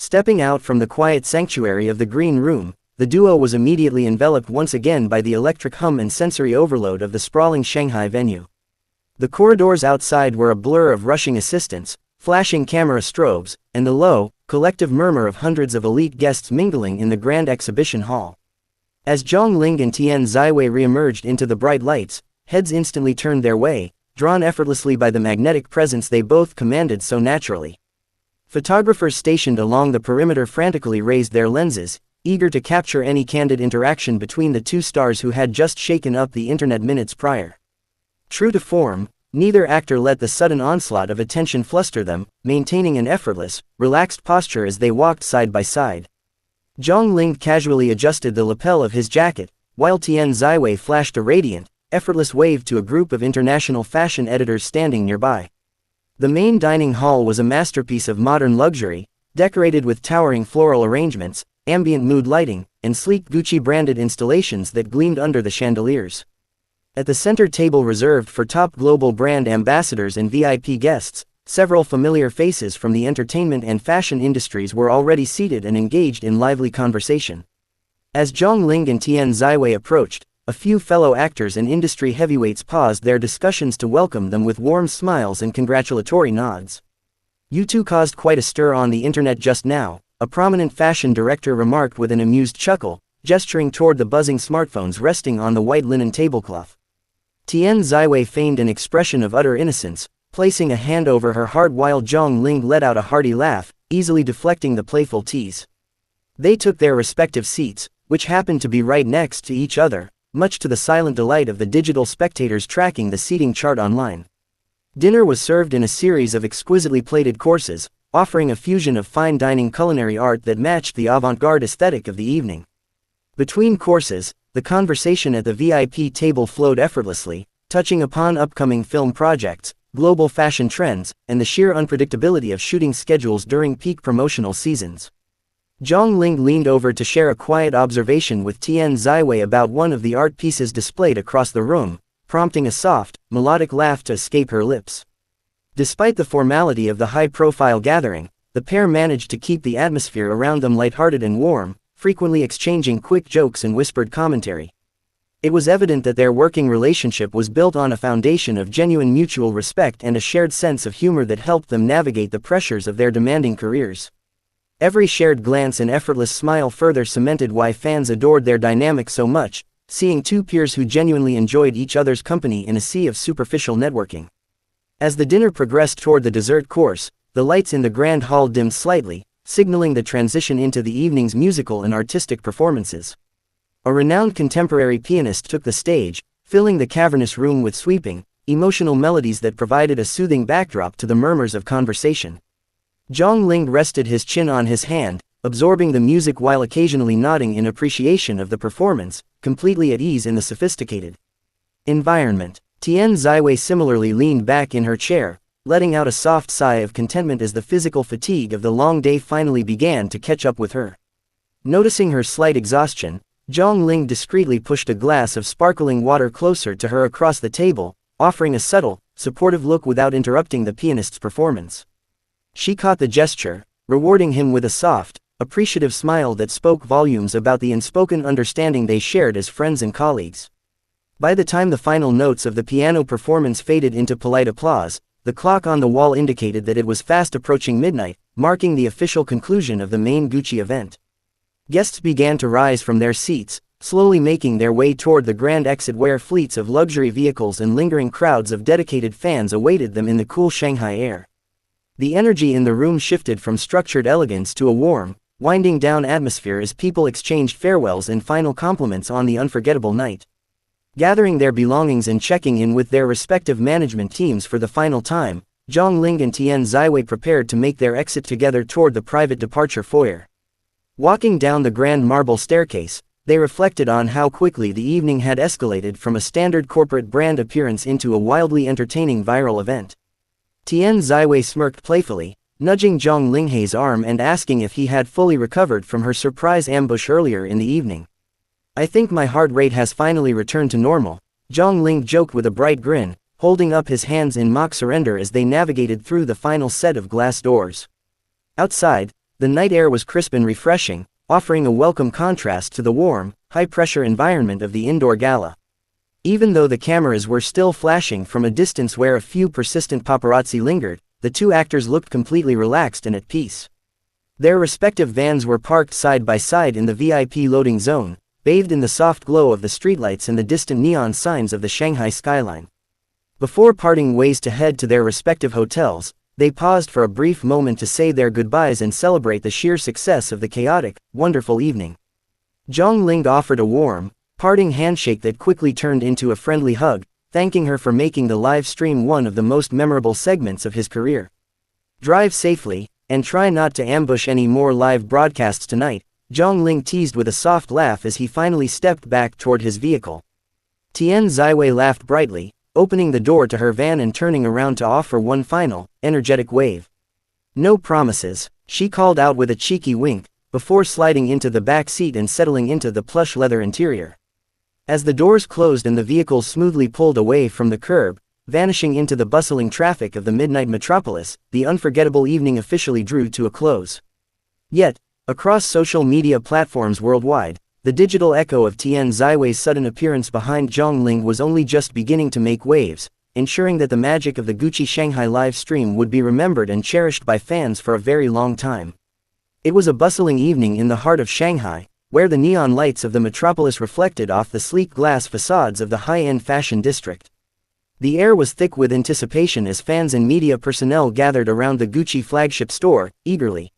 Stepping out from the quiet sanctuary of the green room, the duo was immediately enveloped once again by the electric hum and sensory overload of the sprawling Shanghai venue. The corridors outside were a blur of rushing assistants, flashing camera strobes, and the low, collective murmur of hundreds of elite guests mingling in the grand exhibition hall. As Zhang Ling and Tian Xiwei re-emerged into the bright lights, heads instantly turned their way, drawn effortlessly by the magnetic presence they both commanded so naturally. Photographers stationed along the perimeter frantically raised their lenses, eager to capture any candid interaction between the two stars who had just shaken up the internet minutes prior. True to form, neither actor let the sudden onslaught of attention fluster them, maintaining an effortless, relaxed posture as they walked side by side. Zhang Ling casually adjusted the lapel of his jacket, while Tian Xiwei flashed a radiant, effortless wave to a group of international fashion editors standing nearby. The main dining hall was a masterpiece of modern luxury, decorated with towering floral arrangements, ambient mood lighting, and sleek Gucci-branded installations that gleamed under the chandeliers. At the center table reserved for top global brand ambassadors and VIP guests, several familiar faces from the entertainment and fashion industries were already seated and engaged in lively conversation. As Zhang Ling and Tian Xiwei approached, a few fellow actors and industry heavyweights paused their discussions to welcome them with warm smiles and congratulatory nods. "You two caused quite a stir on the internet just now," a prominent fashion director remarked with an amused chuckle, gesturing toward the buzzing smartphones resting on the white linen tablecloth. Tian Xiwei feigned an expression of utter innocence, placing a hand over her heart while Zhang Ling let out a hearty laugh, easily deflecting the playful tease. They took their respective seats, which happened to be right next to each other, much to the silent delight of the digital spectators tracking the seating chart online. Dinner was served in a series of exquisitely plated courses, offering a fusion of fine dining culinary art that matched the avant-garde aesthetic of the evening. Between courses, the conversation at the VIP table flowed effortlessly, touching upon upcoming film projects, global fashion trends, and the sheer unpredictability of shooting schedules during peak promotional seasons. Zhang Ling leaned over to share a quiet observation with Tian Xiwei about one of the art pieces displayed across the room, prompting a soft, melodic laugh to escape her lips. Despite the formality of the high-profile gathering, the pair managed to keep the atmosphere around them lighthearted and warm, frequently exchanging quick jokes and whispered commentary. It was evident that their working relationship was built on a foundation of genuine mutual respect and a shared sense of humor that helped them navigate the pressures of their demanding careers. Every shared glance and effortless smile further cemented why fans adored their dynamic so much, seeing two peers who genuinely enjoyed each other's company in a sea of superficial networking. As the dinner progressed toward the dessert course, the lights in the grand hall dimmed slightly, signaling the transition into the evening's musical and artistic performances. A renowned contemporary pianist took the stage, filling the cavernous room with sweeping, emotional melodies that provided a soothing backdrop to the murmurs of conversation. Zhang Ling rested his chin on his hand, absorbing the music while occasionally nodding in appreciation of the performance, completely at ease in the sophisticated environment. Tian Xiwei similarly leaned back in her chair, letting out a soft sigh of contentment as the physical fatigue of the long day finally began to catch up with her. Noticing her slight exhaustion, Zhang Ling discreetly pushed a glass of sparkling water closer to her across the table, offering a subtle, supportive look without interrupting the pianist's performance. She caught the gesture, rewarding him with a soft, appreciative smile that spoke volumes about the unspoken understanding they shared as friends and colleagues. By the time the final notes of the piano performance faded into polite applause, the clock on the wall indicated that it was fast approaching midnight, marking the official conclusion of the main Gucci event. Guests began to rise from their seats, slowly making their way toward the grand exit where fleets of luxury vehicles and lingering crowds of dedicated fans awaited them in the cool Shanghai air. The energy in the room shifted from structured elegance to a warm, winding down atmosphere as people exchanged farewells and final compliments on the unforgettable night. Gathering their belongings and checking in with their respective management teams for the final time, Zhang Ling and Tian Xiwei prepared to make their exit together toward the private departure foyer. Walking down the grand marble staircase, they reflected on how quickly the evening had escalated from a standard corporate brand appearance into a wildly entertaining viral event. Tian Xiwei smirked playfully, nudging Zhang Linghe's arm and asking if he had fully recovered from her surprise ambush earlier in the evening. "I think my heart rate has finally returned to normal," Zhang Ling joked with a bright grin, holding up his hands in mock surrender as they navigated through the final set of glass doors. Outside, The night air was crisp and refreshing, offering a welcome contrast to the warm, high-pressure environment of the indoor gala. Even though the cameras were still flashing from a distance where a few persistent paparazzi lingered, the two actors looked completely relaxed and at peace. Their respective vans were parked side by side in the VIP loading zone, bathed in the soft glow of the streetlights and the distant neon signs of the Shanghai skyline. Before parting ways to head to their respective hotels, they paused for a brief moment to say their goodbyes and celebrate the sheer success of the chaotic, wonderful evening. Zhang Ling offered a warm, parting handshake that quickly turned into a friendly hug, thanking her for making the live stream one of the most memorable segments of his career. Drive safely, and try not to ambush any more live broadcasts tonight, Zhang Ling teased with a soft laugh as he finally stepped back toward his vehicle. Tian Xiwei laughed brightly, opening the door to her van and turning around to offer one final, energetic wave. No promises, she called out with a cheeky wink, before sliding into the back seat and settling into the plush leather interior. As the doors closed and the vehicle smoothly pulled away from the curb, vanishing into the bustling traffic of the midnight metropolis, the unforgettable evening officially drew to a close. Yet, across social media platforms worldwide, the digital echo of Tian Xiwei's sudden appearance behind Zhang Ling was only just beginning to make waves, ensuring that the magic of the Gucci Shanghai live stream would be remembered and cherished by fans for a very long time. It was a bustling evening in the heart of Shanghai, where the neon lights of the metropolis reflected off the sleek glass facades of the high-end fashion district. The air was thick with anticipation as fans and media personnel gathered around the Gucci flagship store, eagerly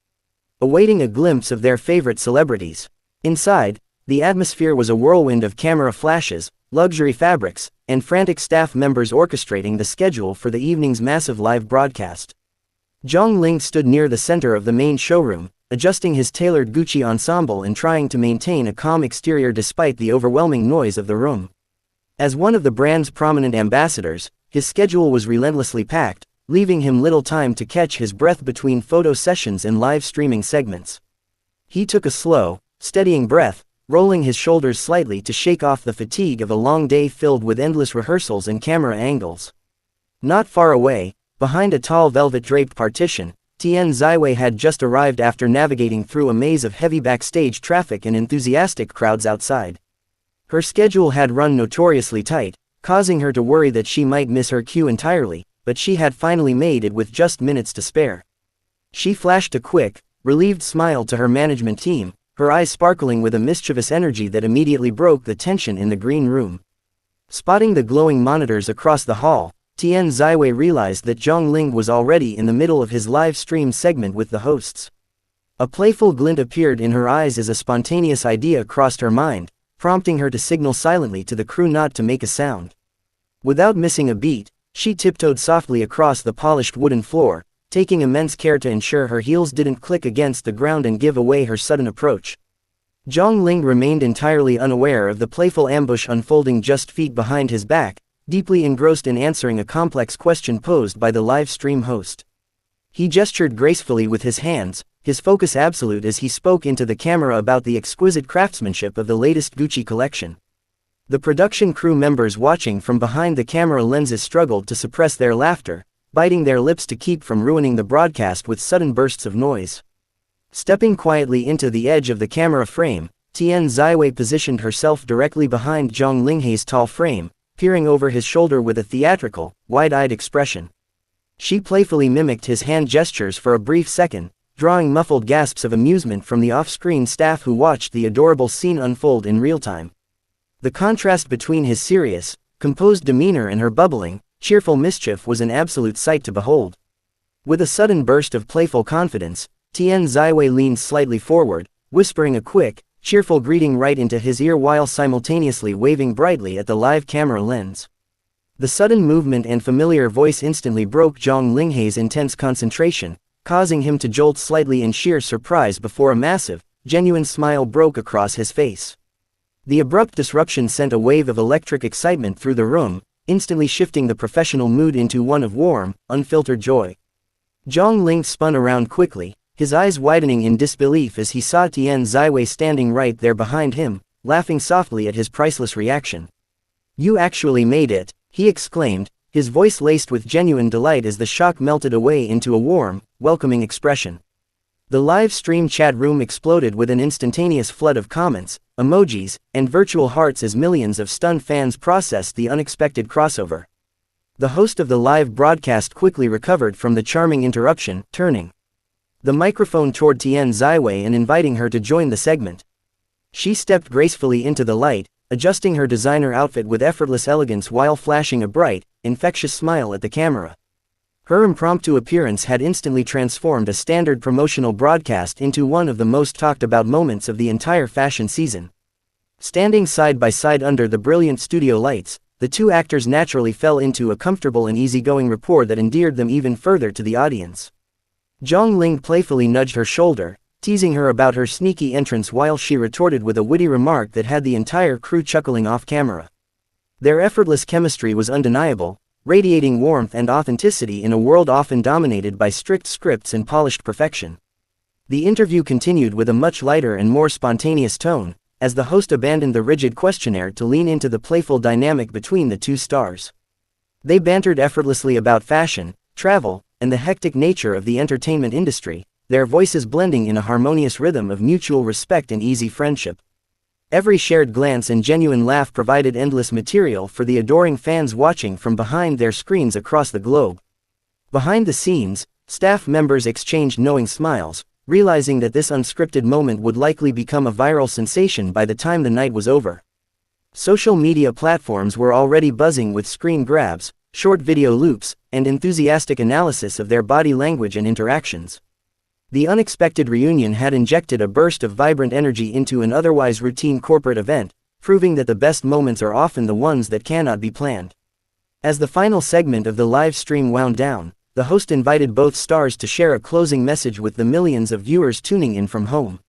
awaiting a glimpse of their favorite celebrities. Inside, the atmosphere was a whirlwind of camera flashes, luxury fabrics, and frantic staff members orchestrating the schedule for the evening's massive live broadcast. Zhang Ling stood near the center of the main showroom, adjusting his tailored Gucci ensemble and trying to maintain a calm exterior despite the overwhelming noise of the room. As one of the brand's prominent ambassadors, his schedule was relentlessly packed, leaving him little time to catch his breath between photo sessions and live streaming segments. He took a slow, steadying breath, rolling his shoulders slightly to shake off the fatigue of a long day filled with endless rehearsals and camera angles. Not far away, behind a tall velvet-draped partition, Tian Xiwei had just arrived after navigating through a maze of heavy backstage traffic and enthusiastic crowds outside. Her schedule had run notoriously tight, causing her to worry that she might miss her cue entirely, but she had finally made it with just minutes to spare. She flashed a quick, relieved smile to her management team, her eyes sparkling with a mischievous energy that immediately broke the tension in the green room. Spotting the glowing monitors across the hall, Tian Xiwei realized that Zhang Ling was already in the middle of his live stream segment with the hosts. A playful glint appeared in her eyes as a spontaneous idea crossed her mind, prompting her to signal silently to the crew not to make a sound. Without missing a beat, she tiptoed softly across the polished wooden floor, taking immense care to ensure her heels didn't click against the ground and give away her sudden approach. Zhang Ling remained entirely unaware of the playful ambush unfolding just feet behind his back, deeply engrossed in answering a complex question posed by the live stream host. He gestured gracefully with his hands, his focus absolute as he spoke into the camera about the exquisite craftsmanship of the latest Gucci collection. The production crew members watching from behind the camera lenses struggled to suppress their laughter, biting their lips to keep from ruining the broadcast with sudden bursts of noise. Stepping quietly into the edge of the camera frame, Tian Xiwei positioned herself directly behind Zhang Linghe's tall frame, peering over his shoulder with a theatrical, wide-eyed expression. She playfully mimicked his hand gestures for a brief second, drawing muffled gasps of amusement from the off-screen staff who watched the adorable scene unfold in real time. The contrast between his serious, composed demeanor and her bubbling, cheerful mischief was an absolute sight to behold. With a sudden burst of playful confidence, Tian Xiwei leaned slightly forward, whispering a quick, cheerful greeting right into his ear while simultaneously waving brightly at the live camera lens. The sudden movement and familiar voice instantly broke Zhang Linghe's intense concentration, causing him to jolt slightly in sheer surprise before a massive, genuine smile broke across his face. The abrupt disruption sent a wave of electric excitement through the room, instantly shifting the professional mood into one of warm, unfiltered joy. Zhang Ling spun around quickly, his eyes widening in disbelief as he saw Tian Xiwei standing right there behind him, laughing softly at his priceless reaction. "You actually made it," he exclaimed, his voice laced with genuine delight as the shock melted away into a warm, welcoming expression. The live stream chat room exploded with an instantaneous flood of comments, emojis, and virtual hearts as millions of stunned fans processed the unexpected crossover. The host of the live broadcast quickly recovered from the charming interruption, turning the microphone toward Tian Xiwei and inviting her to join the segment. She stepped gracefully into the light, adjusting her designer outfit with effortless elegance while flashing a bright, infectious smile at the camera. Her impromptu appearance had instantly transformed a standard promotional broadcast into one of the most talked about moments of the entire fashion season. Standing side by side under the brilliant studio lights, the two actors naturally fell into a comfortable and easygoing rapport that endeared them even further to the audience. Zhang playfully nudged her shoulder, teasing her about her sneaky entrance while she retorted with a witty remark that had the entire crew chuckling off camera. Their effortless chemistry was undeniable, radiating warmth and authenticity in a world often dominated by strict scripts and polished perfection. The interview continued with a much lighter and more spontaneous tone, as the host abandoned the rigid questionnaire to lean into the playful dynamic between the two stars. They bantered effortlessly about fashion, travel, and the hectic nature of the entertainment industry, their voices blending in a harmonious rhythm of mutual respect and easy friendship. Every shared glance and genuine laugh provided endless material for the adoring fans watching from behind their screens across the globe. Behind the scenes, staff members exchanged knowing smiles, realizing that this unscripted moment would likely become a viral sensation by the time the night was over. Social media platforms were already buzzing with screen grabs, short video loops, and enthusiastic analysis of their body language and interactions. The unexpected reunion had injected a burst of vibrant energy into an otherwise routine corporate event, proving that the best moments are often the ones that cannot be planned. As the final segment of the live stream wound down, the host invited both stars to share a closing message with the millions of viewers tuning in from home.